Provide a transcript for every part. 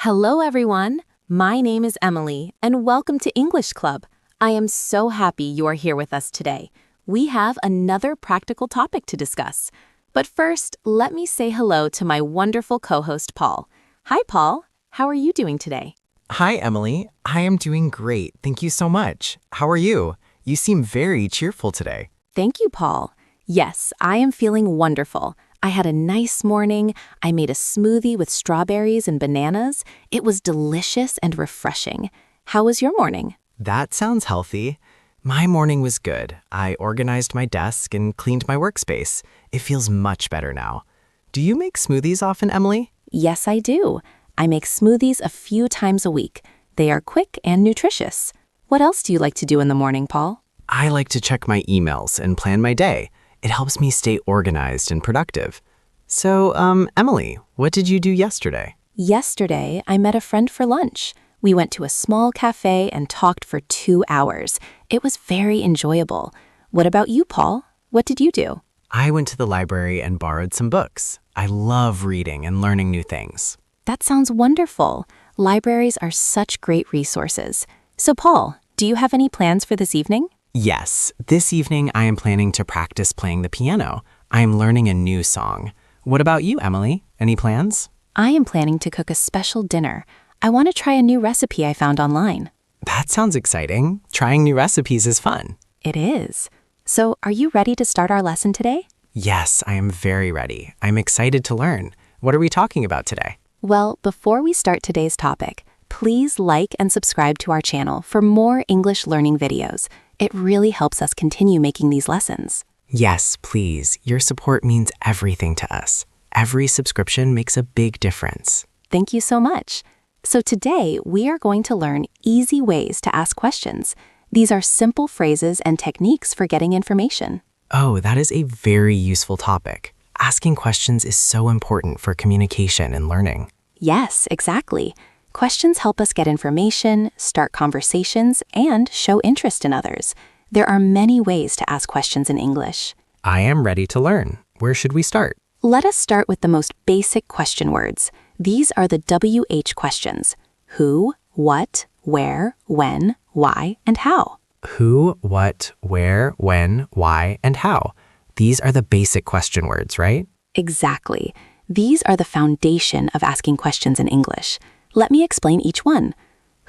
Hello, everyone. My name is Emily, and welcome to English Club. I am so happy you are here with us today. We have another practical topic to discuss. But first, let me say hello to my wonderful co-host, Paul. Hi, Paul. How are you doing today? Hi, Emily. I am doing great. Thank you so much. How are you? You seem very cheerful today. Thank you, Paul. Yes, I am feeling wonderful. I had a nice morning. I made a smoothie with strawberries and bananas. It was delicious and refreshing. How was your morning? That sounds healthy. My morning was good. I organized my desk and cleaned my workspace. It feels much better now. Do you make smoothies often, Emily? Yes, I do. I make smoothies a few times a week. They are quick and nutritious. What else do you like to do in the morning, Paul? I like to check my emails and plan my day. It helps me stay organized and productive. So, Emily, what did you do yesterday? Yesterday, I met a friend for lunch. We went to a small cafe and talked for 2 hours. It was very enjoyable. What about you, Paul? What did you do? I went to the library and borrowed some books. I love reading and learning new things. That sounds wonderful. Libraries are such great resources. So, Paul, do you have any plans for this evening? Yes, this evening I am planning to practice playing the piano. I am learning a new song. What about you, Emily? Any plans? I am planning to cook a special dinner. I want to try a new recipe I found online. That sounds exciting. Trying new recipes is fun. It is. So, are you ready to start our lesson today? Yes, I am very ready. I'm excited to learn. What are we talking about today? Well, before we start today's topic, please like and subscribe to our channel for more English learning videos. It really helps us continue making these lessons. Yes, please. Your support means everything to us. Every subscription makes a big difference. Thank you so much. So today, we are going to learn easy ways to ask questions. These are simple phrases and techniques for getting information. Oh, that is a very useful topic. Asking questions is so important for communication and learning. Yes, exactly. Questions help us get information, start conversations, and show interest in others. There are many ways to ask questions in English. I am ready to learn. Where should we start? Let us start with the most basic question words. These are the WH questions: who, what, where, when, why, and how. Who, what, where, when, why, and how. These are the basic question words, right? Exactly. These are the foundation of asking questions in English. Let me explain each one.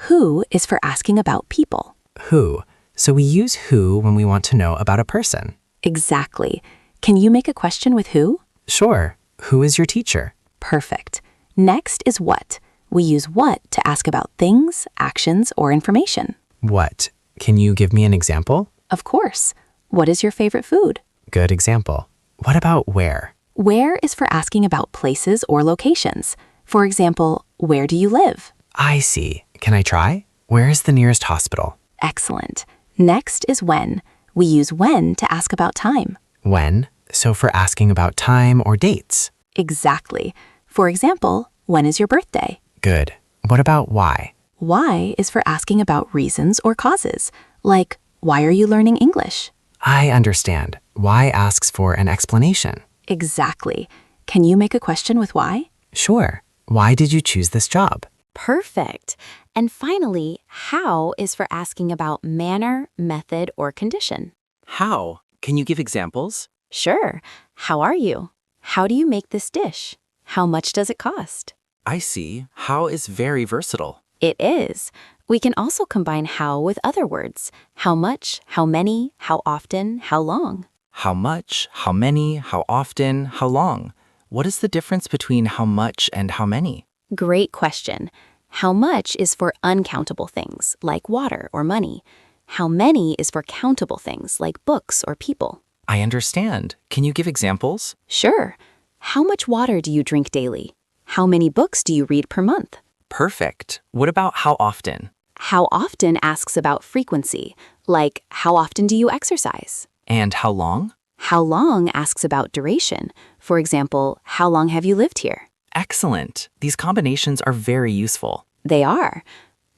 Who is for asking about people. Who. So we use who when we want to know about a person. Exactly. Can you make a question with who? Sure. Who is your teacher? Perfect. Next is what. We use what to ask about things, actions, or information. What? Can you give me an example? Of course. What is your favorite food? Good example. What about where? Where is for asking about places or locations. For example, where do you live? I see. Can I try? Where is the nearest hospital? Excellent. Next is when. We use when to ask about time. When? So for asking about time or dates. Exactly. For example, when is your birthday? Good. What about why? Why is for asking about reasons or causes, like, why are you learning English? I understand. Why asks for an explanation. Exactly. Can you make a question with why? Sure. Why did you choose this job? Perfect. And finally, how is for asking about manner, method, or condition. How? Can you give examples? Sure. How are you? How do you make this dish? How much does it cost? I see. How is very versatile. It is. We can also combine how with other words. How much, how many, how often, how long. How much, how many, how often, how long? What is the difference between how much and how many? Great question. How much is for uncountable things, like water or money. How many is for countable things, like books or people. I understand. Can you give examples? Sure. How much water do you drink daily? How many books do you read per month? Perfect. What about how often? How often asks about frequency, like how often do you exercise? And how long? How long asks about duration. For example, how long have you lived here? Excellent. These combinations are very useful. They are.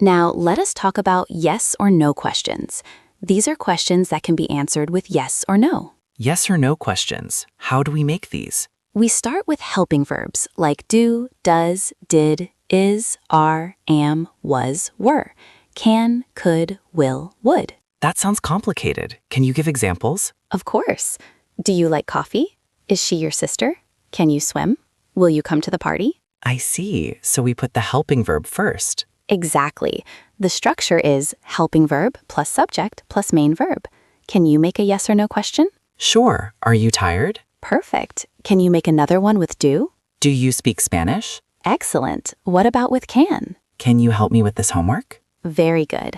Now, let us talk about yes or no questions. These are questions that can be answered with yes or no. Yes or no questions. How do we make these? We start with helping verbs like do, does, did, Is, are, am, was, were. Can, could, will, would. That sounds complicated. Can you give examples? Of course. Do you like coffee? Is she your sister? Can you swim? Will you come to the party? I see. So we put the helping verb first. Exactly. The structure is helping verb plus subject plus main verb. Can you make a yes or no question? Sure. Are you tired? Perfect. Can you make another one with do? Do you speak Spanish? Excellent. What about with can? Can you help me with this homework? Very good.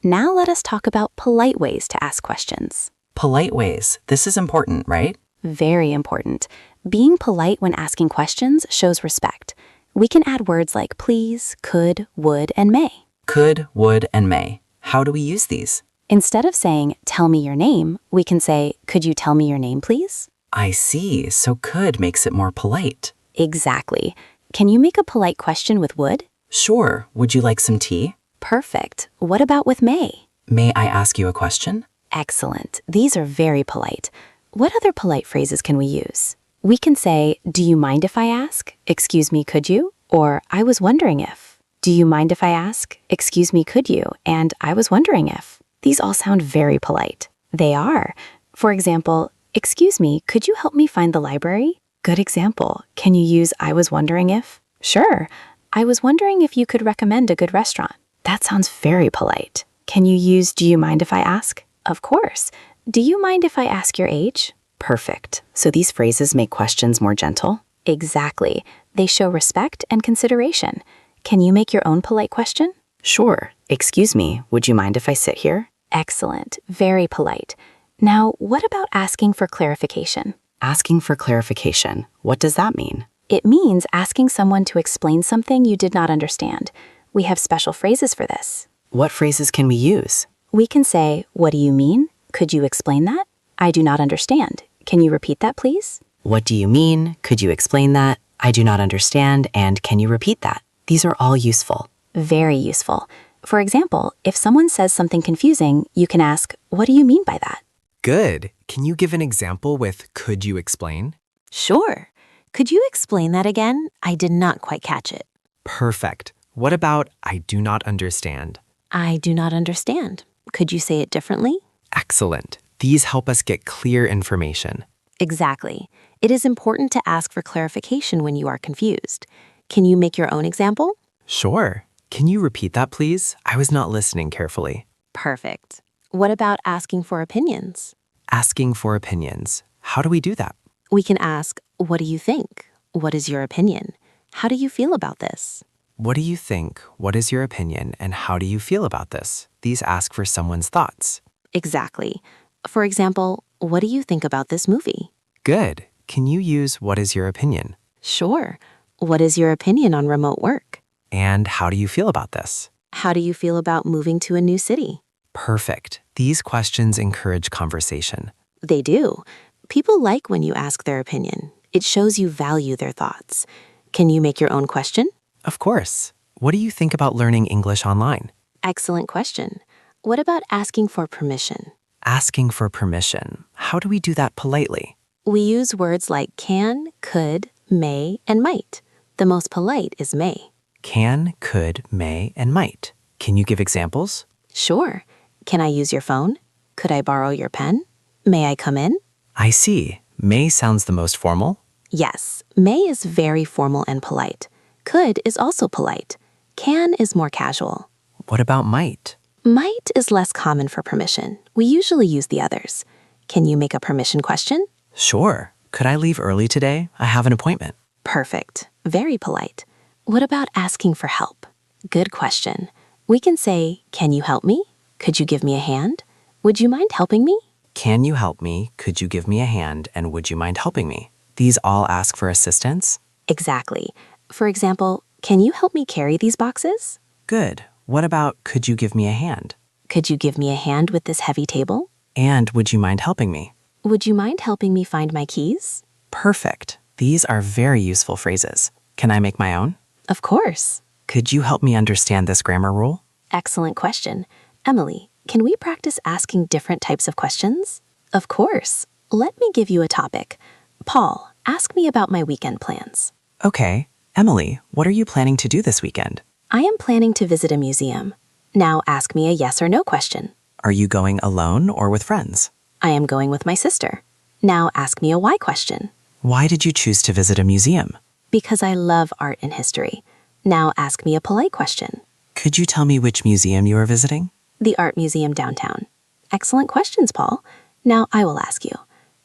Now let us talk about polite ways to ask questions. Polite ways. This is important, right? Very important. Being polite when asking questions shows respect. We can add words like please, could, would, and may. Could, would, and may. How do we use these? Instead of saying, tell me your name, we can say, could you tell me your name, please? I see. So could makes it more polite. Exactly. Can you make a polite question with would? Sure. Would you like some tea? Perfect. What about with may? May I ask you a question? Excellent. These are very polite. What other polite phrases can we use? We can say, do you mind if I ask? Excuse me, could you? Or I was wondering if. Do you mind if I ask? Excuse me, could you? And I was wondering if. These all sound very polite. They are. For example, excuse me, could you help me find the library? Good example. Can you use I was wondering if? Sure. I was wondering if you could recommend a good restaurant. That sounds very polite. Can you use do you mind if I ask? Of course. Do you mind if I ask your age? Perfect. So these phrases make questions more gentle? Exactly. They show respect and consideration. Can you make your own polite question? Sure. Excuse me, would you mind if I sit here? Excellent. Very polite. Now, what about asking for clarification? Asking for clarification. What does that mean? It means asking someone to explain something you did not understand. We have special phrases for this. What phrases can we use? We can say, what do you mean? Could you explain that? I do not understand. Can you repeat that, please? What do you mean? Could you explain that? I do not understand, and can you repeat that? These are all useful. Very useful. For example, if someone says something confusing, you can ask, what do you mean by that? Good. Can you give an example with could you explain? Sure. Could you explain that again? I did not quite catch it. Perfect. What about I do not understand? I do not understand. Could you say it differently? Excellent. These help us get clear information. Exactly. It is important to ask for clarification when you are confused. Can you make your own example? Sure. Can you repeat that, please? I was not listening carefully. Perfect. What about asking for opinions? Asking for opinions. How do we do that? We can ask, what do you think? What is your opinion? How do you feel about this? What do you think? What is your opinion? And how do you feel about this? These ask for someone's thoughts. Exactly. For example, what do you think about this movie? Good. Can you use what is your opinion? Sure. What is your opinion on remote work? And how do you feel about this? How do you feel about moving to a new city? Perfect. These questions encourage conversation. They do. People like when you ask their opinion. It shows you value their thoughts. Can you make your own question? Of course. What do you think about learning English online? Excellent question. What about asking for permission? Asking for permission. How do we do that politely? We use words like can, could, may, and might. The most polite is may. Can, could, may, and might. Can you give examples? Sure. Can I use your phone? Could I borrow your pen? May I come in? I see. May sounds the most formal. Yes, may is very formal and polite. Could is also polite. Can is more casual. What about might? Might is less common for permission. We usually use the others. Can you make a permission question? Sure. Could I leave early today? I have an appointment. Perfect. Very polite. What about asking for help? Good question. We can say, can you help me? Could you give me a hand? Would you mind helping me? Can you help me? Could you give me a hand? And would you mind helping me? These all ask for assistance? Exactly. For example, can you help me carry these boxes? Good. What about could you give me a hand? Could you give me a hand with this heavy table? And would you mind helping me? Would you mind helping me find my keys? Perfect. These are very useful phrases. Can I make my own? Of course. Could you help me understand this grammar rule? Excellent question. Emily, can we practice asking different types of questions? Of course. Let me give you a topic. Paul, ask me about my weekend plans. Okay. Emily, what are you planning to do this weekend? I am planning to visit a museum. Now ask me a yes or no question. Are you going alone or with friends? I am going with my sister. Now ask me a why question. Why did you choose to visit a museum? Because I love art and history. Now ask me a polite question. Could you tell me which museum you are visiting? The Art Museum downtown. Excellent questions, Paul. Now I will ask you.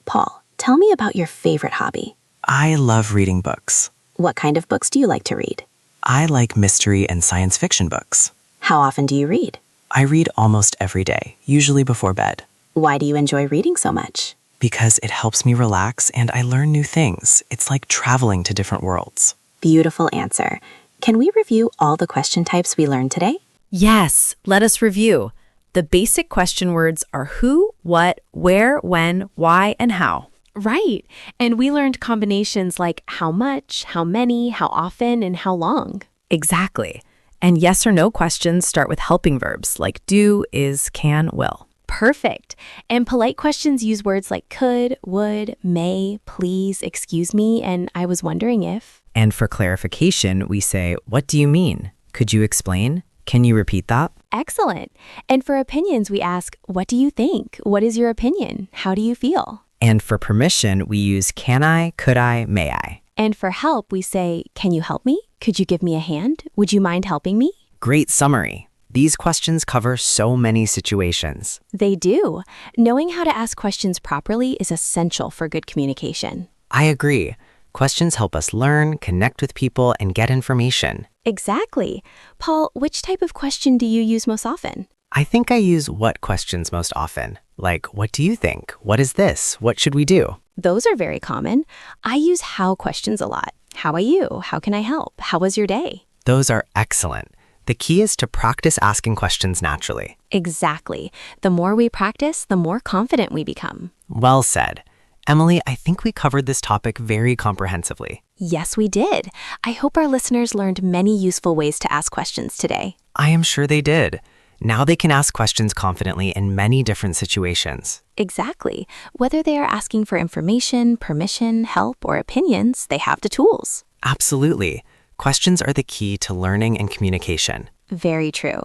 Paul, tell me about your favorite hobby. I love reading books. What kind of books do you like to read? I like mystery and science fiction books. How often do you read? I read almost every day, usually before bed. Why do you enjoy reading so much? Because it helps me relax and I learn new things. It's like traveling to different worlds. Beautiful answer. Can we review all the question types we learned today? Yes, let us review. The basic question words are who, what, where, when, why, and how. Right. And we learned combinations like how much, how many, how often, and how long. Exactly. And yes or no questions start with helping verbs like do, is, can, will. Perfect. And polite questions use words like could, would, may, please, excuse me, and I was wondering if. And for clarification, we say, what do you mean? Could you explain? Can you repeat that? Excellent. And for opinions, we ask, what do you think? What is your opinion? How do you feel? And for permission, we use can I, could I, may I. And for help, we say, can you help me? Could you give me a hand? Would you mind helping me? Great summary. These questions cover so many situations. They do. Knowing how to ask questions properly is essential for good communication. I agree. Questions help us learn, connect with people, and get information. Exactly. Paul, which type of question do you use most often? I think I use what questions most often. Like, what do you think? What is this? What should we do? Those are very common. I use how questions a lot. How are you? How can I help? How was your day? Those are excellent. The key is to practice asking questions naturally. Exactly. The more we practice, the more confident we become. Well said. Emily, I think we covered this topic very comprehensively. Yes, we did. I hope our listeners learned many useful ways to ask questions today. I am sure they did. Now they can ask questions confidently in many different situations. Exactly. Whether they are asking for information, permission, help, or opinions, they have the tools. Absolutely. Questions are the key to learning and communication. Very true.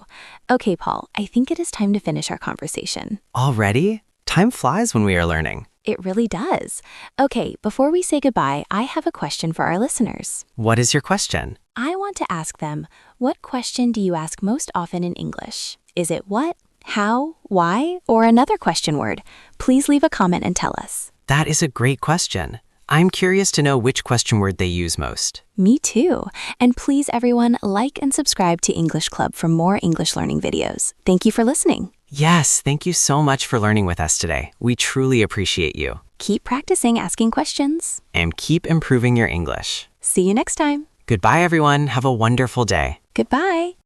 Okay, Paul, I think it is time to finish our conversation. Already? Time flies when we are learning. It really does. Okay, before we say goodbye, I have a question for our listeners. What is your question? I want to ask them, what question do you ask most often in English? Is it what, how, why, or another question word? Please leave a comment and tell us. That is a great question. I'm curious to know which question word they use most. Me too. And please, everyone, like and subscribe to English Club for more English learning videos. Thank you for listening. Yes, thank you so much for learning with us today. We truly appreciate you. Keep practicing asking questions. And keep improving your English. See you next time. Goodbye, everyone. Have a wonderful day. Goodbye.